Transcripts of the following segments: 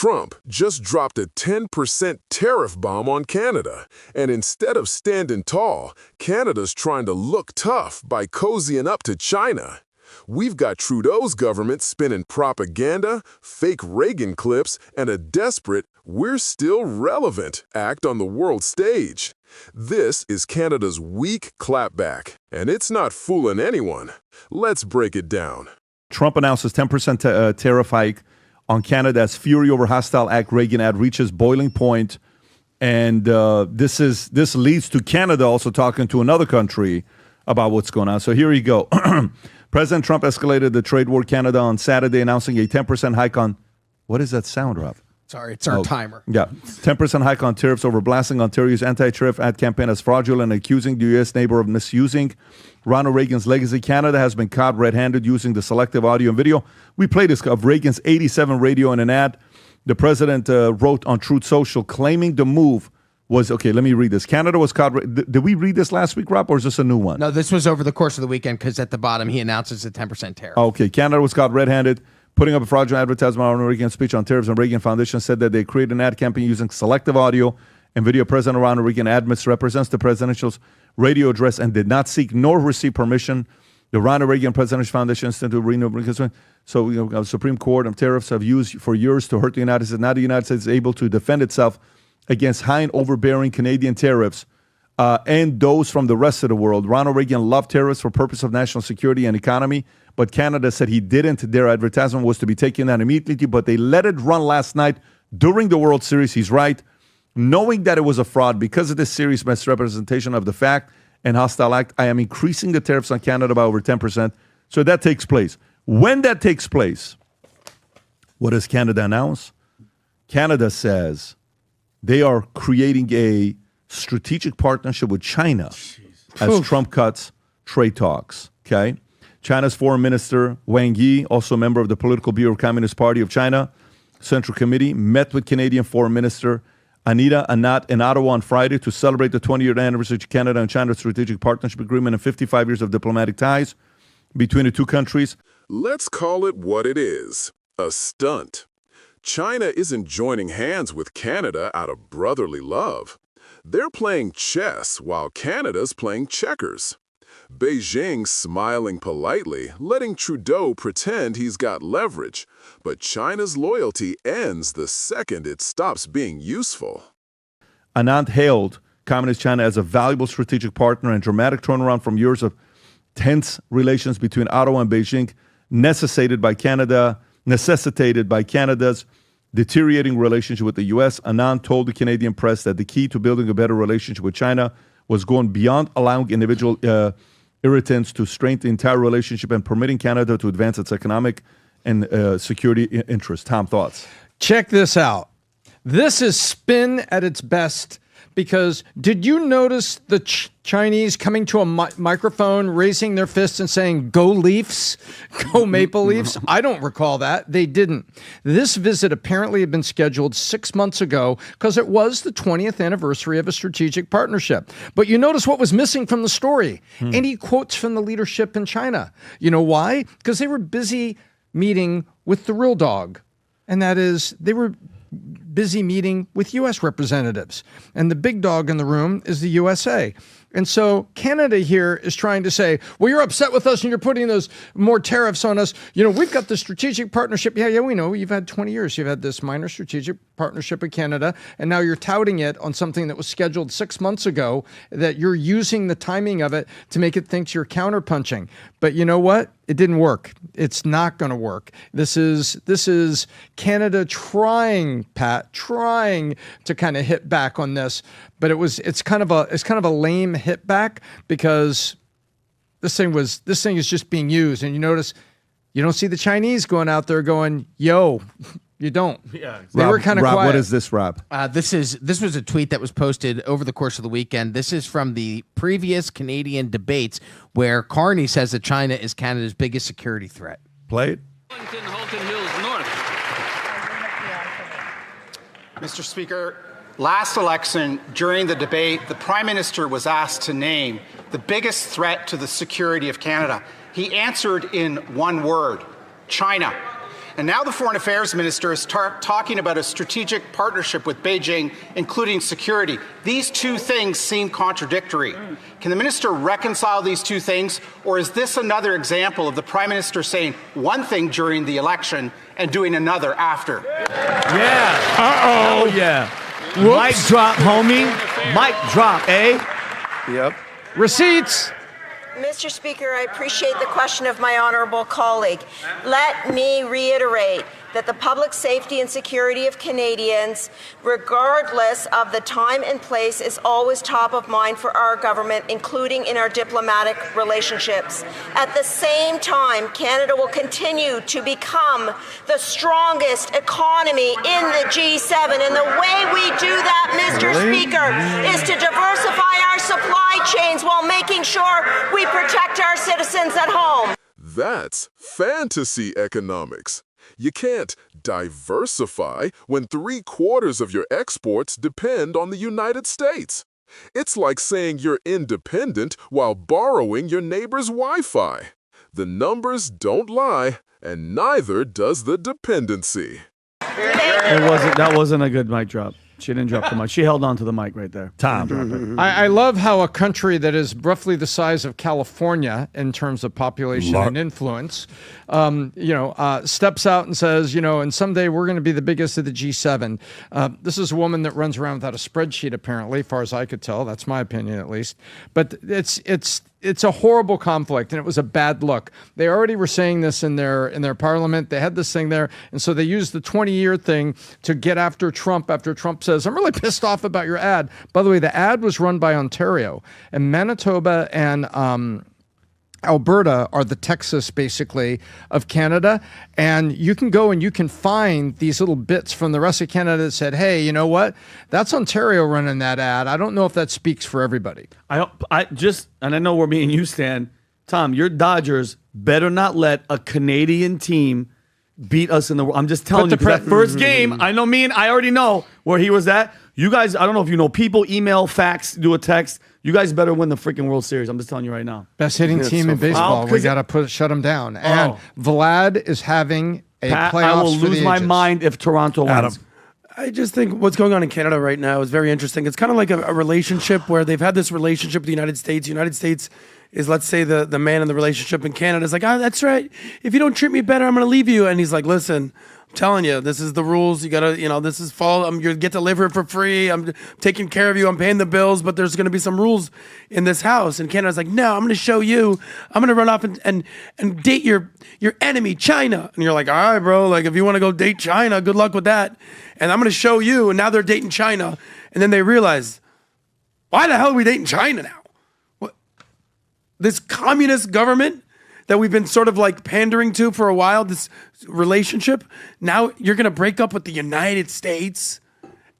Trump just dropped a 10% tariff bomb on Canada. And instead of standing tall, Canada's trying to look tough by cozying up to China. We've got Trudeau's government spinning propaganda, fake Reagan clips, and a desperate, "we're still relevant" act on the world stage. This is Canada's weak clapback, and it's not fooling anyone. Let's break it down. Trump announces 10% tariff hike on Canada as fury over hostile act Reagan ad reaches boiling point. And this leads to Canada also talking to another country about what's going on. So here you go. President Trump escalated the trade war Canada on Saturday, announcing a 10% hike on, what is that sound, Rob? Sorry, it's our timer. Yeah, 10% hike on tariffs over blasting Ontario's anti-tariff ad campaign as fraudulent and accusing the U.S. neighbor of misusing Ronald Reagan's legacy. Canada has been caught red-handed using the selective audio and video. We played this of Reagan's 87 radio in an ad. The president wrote on Truth Social claiming the move was, okay, let me read this. Canada was caught. Did we read this last week, Rob, or is this a new one? No, this was over the course of the weekend because at the bottom he announces a 10% tariff. Okay, Canada was caught red-handed, putting up a fraudulent advertisement on Reagan's speech on tariffs, and Reagan Foundation said that they created an ad campaign using selective audio and video. President Ronald Reagan ad misrepresents the presidential's radio address and did not seek nor receive permission. The Ronald Reagan Presidential Foundation Institute Renewable. So, Supreme Court of tariffs have used for years to hurt the United States. Now the United States is able to defend itself against high and overbearing Canadian tariffs and those from the rest of the world. Ronald Reagan loved tariffs for purpose of national security and economy, but Canada said he didn't. Their advertisement was to be taken down immediately, but they let it run last night during the World Series. He's right. Knowing that it was a fraud because of this serious misrepresentation of the fact and hostile act, I am increasing the tariffs on Canada by over 10%. So that takes place. When that takes place, what does Canada announce? Canada says they are creating a strategic partnership with China as Trump cuts trade talks, okay? China's Foreign Minister Wang also a member of the Political Bureau of Communist Party of China Central Committee, met with Canadian Foreign Minister Anita Anand in Ottawa on Friday to celebrate the 20-year anniversary of Canada and China's strategic partnership agreement and 55 years of diplomatic ties between the two countries. Let's call it what it is, a stunt. China isn't joining hands with Canada out of brotherly love. They're playing chess while Canada's playing checkers. Beijing's smiling politely, letting Trudeau pretend he's got leverage, but China's loyalty ends the second it stops being useful. Anand hailed Communist China as a valuable strategic partner and dramatic turnaround from years of tense relations between Ottawa and Beijing, necessitated by Canada's deteriorating relationship with the U.S. Anand told the Canadian press that the key to building a better relationship with China was going beyond allowing individual irritants to strengthen the entire relationship and permitting Canada to advance its economic and security interests. Tom, thoughts? Check this out. This is spin at its best because did you notice the Chinese coming to a microphone, raising their fists and saying, "Go Leafs, go Maple Leafs"? I don't recall that. They didn't. This visit apparently had been scheduled 6 months ago because it was the 20th anniversary of a strategic partnership. But you notice what was missing from the story? Any quotes from the leadership in China. You know why? Because they were busy meeting with the real dog. And that is, they were busy meeting with U.S. representatives. And the big dog in the room is the USA. And so Canada here is trying to say, well, you're upset with us and you're putting those more tariffs on us. You know, we've got the strategic partnership. Yeah, we know. You've had 20 years. You've had this minor strategic partnership with Canada, and now you're touting it on something that was scheduled 6 months ago, that you're using the timing of it to make it think you're counterpunching. But you know what? It didn't work. It's not going to work. This is Canada trying to kind of hit back on this, but it's kind of a lame hit back because this thing is just being used. And you notice you don't see the Chinese going out there going, "Yo." You don't. Yeah, they were kind of quiet. What is this, Rob? This was a tweet that was posted over the course of the weekend. This is from the previous Canadian debates where Carney says that China is Canada's biggest security threat. Play it. Halton Hills North. Mr. Speaker, last election, during the debate, the Prime Minister was asked to name the biggest threat to the security of Canada. He answered in one word: China. And now the Foreign Affairs Minister is talking about a strategic partnership with Beijing, including security. These two things seem contradictory. Can the minister reconcile these two things, or is this another example of the Prime Minister saying one thing during the election and doing another after? Yeah. Uh-oh. Oh, yeah. Mic drop, homie. Mic drop, eh? Yep. Receipts. Mr. Speaker, I appreciate the question of my honourable colleague. Let me reiterate that the public safety and security of Canadians, regardless of the time and place, is always top of mind for our government, including in our diplomatic relationships. At the same time, Canada will continue to become the strongest economy in the G7. And the way we do that, Mr. Speaker, is to diversify our supply chains while making sure we protect our citizens at home. That's fantasy economics. You can't diversify when 3/4 of your exports depend on the United States. It's like saying you're independent while borrowing your neighbor's Wi-Fi. The numbers don't lie, and neither does the dependency. That wasn't a good mic drop. She didn't drop the mic. She held on to the mic right there. Tom. I love how a country that is roughly the size of California in terms of population and influence, steps out and says, and someday we're going to be the biggest of the G7. This is a woman that runs around without a spreadsheet, apparently, as far as I could tell. That's my opinion, at least. But it's a horrible conflict, and it was a bad look. They already were saying this in their parliament. They had this thing there, and so they used the 20-year thing to get after Trump after Trump says, I'm really pissed off about your ad. By the way, the ad was run by Ontario, and Manitoba and Alberta are the Texas, basically, of Canada. And you can go and you can find these little bits from the rest of Canada that said, hey, you know what? That's Ontario running that ad. I don't know if that speaks for everybody. And I know where me and you stand. Tom, your Dodgers better not let a Canadian team beat us in the world. I'm just telling you, that first game, I already know where he was at. You guys, I don't know if you know, people email, fax, do a text. You guys better win the freaking World Series. I'm just telling you right now. Best hitting team in baseball. We got to shut them down. And Vlad is having a playoffs. I will lose my mind if Toronto wins. I just think what's going on in Canada right now is very interesting. It's kind of like a relationship where they've had this relationship with the United States. The United States is, let's say, the man in the relationship, in Canada is like, that's right. If you don't treat me better, I'm going to leave you. And he's like, listen, I'm telling you, this is the rules. You got to, this is fall. You get to live here for free. I'm taking care of you. I'm paying the bills, but there's going to be some rules in this house. And Canada's like, no, I'm going to show you. I'm going to run off and date your enemy, China. And you're like, all right, bro. Like, if you want to go date China, good luck with that. And I'm going to show you. And now they're dating China. And then they realize, why the hell are we dating China now? What? This communist government that we've been sort of like pandering to for a while, this relationship, now you're going to break up with the United States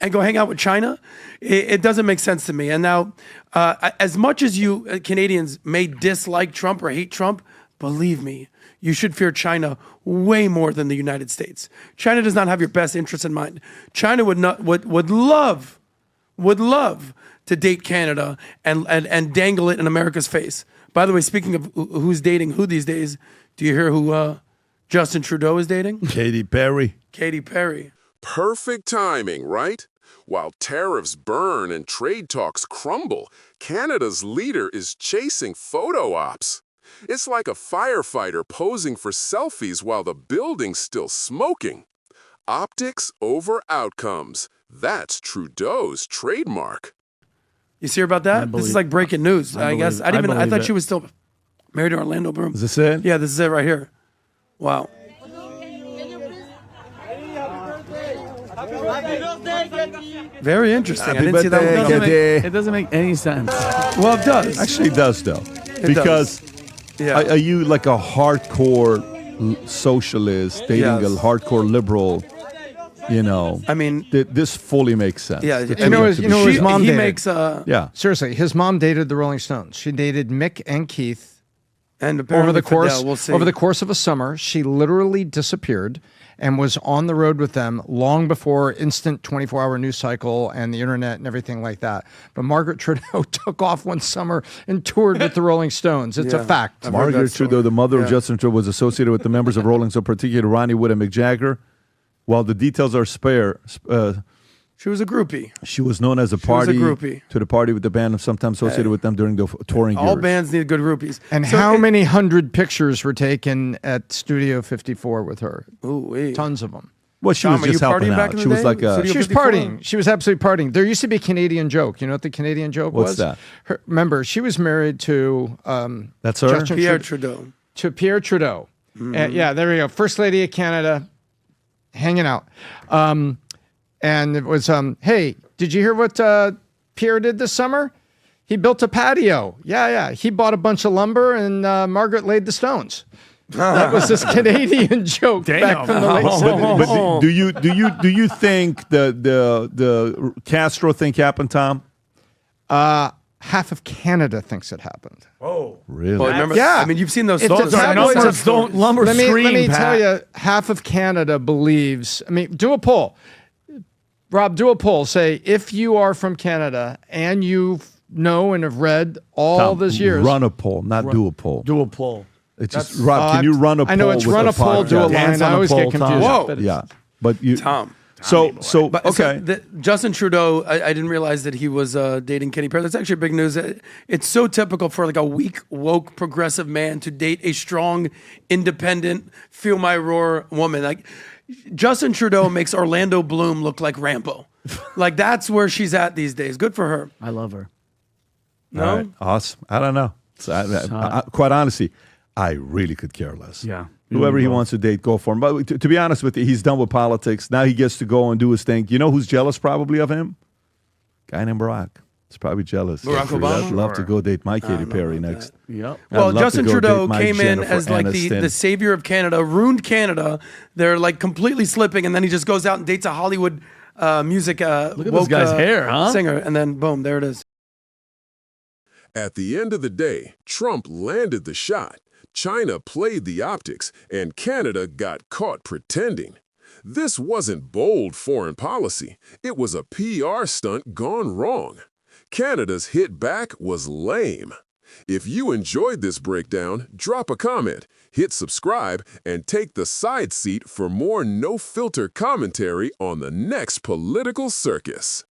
and go hang out with China? It doesn't make sense to me. And now, as much as you Canadians may dislike Trump or hate Trump, believe me, you should fear China way more than the United States. China does not have your best interests in mind. China would love to date Canada and dangle it in America's face. By the way, speaking of who's dating who these days, do you hear who Justin Trudeau is dating? Katy Perry. Katy Perry. Perfect timing, right? While tariffs burn and trade talks crumble, Canada's leader is chasing photo ops. It's like a firefighter posing for selfies while the building's still smoking. Optics over outcomes. That's Trudeau's trademark. You see her about that? This is like breaking news. I guess I thought she was still married to Orlando Bloom. Is this it? Yeah, this is it right here. Wow. Very interesting. I didn't see that one. It doesn't make any sense. Well, it does. Actually, it does, though. Because are you like a hardcore socialist dating a hardcore liberal? I mean, this fully makes sense. Yeah, his mom dated. He makes seriously, his mom dated the Rolling Stones. She dated Mick and Keith, and over the course of a summer. She literally disappeared, and was on the road with them long before instant 24-hour news cycle and the internet and everything like that. But Margaret Trudeau took off one summer and toured with the Rolling Stones. It's a fact. Margaret Trudeau, the mother of Justin Trudeau, was associated with the members of Rolling Stone, particularly Ronnie Wood and Mick Jagger. While the details are spare, she was a groupie. She was known as a party groupie. to the party with the band, and sometimes associated with them during the touring years. All bands need good groupies. And how many hundred pictures were taken at Studio 54 with her? Ooh, tons of them. Well, she was just helping out. She was like a... She was partying. She was absolutely partying. There used to be a Canadian joke. You know what the Canadian joke was? What's that? Remember, she was married to... That's her? Pierre Trudeau. To Pierre Trudeau. Yeah, there we go. First Lady of Canada, hanging out. And it was, hey, did you hear what Pierre did this summer? He built a patio. Yeah. He bought a bunch of lumber, and Margaret laid the stones. That was this Canadian joke back from the late 70s. But do you think the Castro thing happened, Tom? Half of Canada thinks it happened. Oh, really? Well, remember, yeah. I mean, you've seen those. Those are numbers. Don't lumber Let scream, me Pat. tell you, half of Canada believes. I mean, do a poll. Rob, do a poll. Say, if you are from Canada and you know and have read all these years. Run a poll, not do a poll. Do a poll. It's just, Rob, can you run a poll? I know it's with run a poll, do a podcast? line. I always get confused. Whoa. Yeah, but you... Tom. So But, okay. So Justin Trudeau, I didn't realize that he was dating Katy Perry. That's actually big news. It's so typical for like a weak, woke, progressive man to date a strong, independent, feel my roar woman. Like Justin Trudeau makes Orlando Bloom look like Rambo. Like that's where she's at these days. Good for her. I love her. No, All right. Awesome. I don't know. So I, quite honestly, I really could care less. Yeah. Whoever he wants to date, go for him. But to be honest with you, he's done with politics. Now he gets to go and do his thing. You know who's jealous probably of him? Guy named Barack. He's probably jealous. Barack Obama? I'd love to go date my Katy Perry next. Yep. well, I'd love Justin to go Trudeau date my came in Jennifer as like Aniston. the savior of Canada, ruined Canada. They're like completely slipping, and then he just goes out and dates a Hollywood music Look at this woke, guy's hair, huh? singer, and then boom, there it is. At the end of the day, Trump landed the shot. China played the optics, and Canada got caught pretending. This wasn't bold foreign policy. It was a PR stunt gone wrong. Canada's hit back was lame. If you enjoyed this breakdown, drop a comment, hit subscribe, and take the side seat for more no-filter commentary on the next political circus.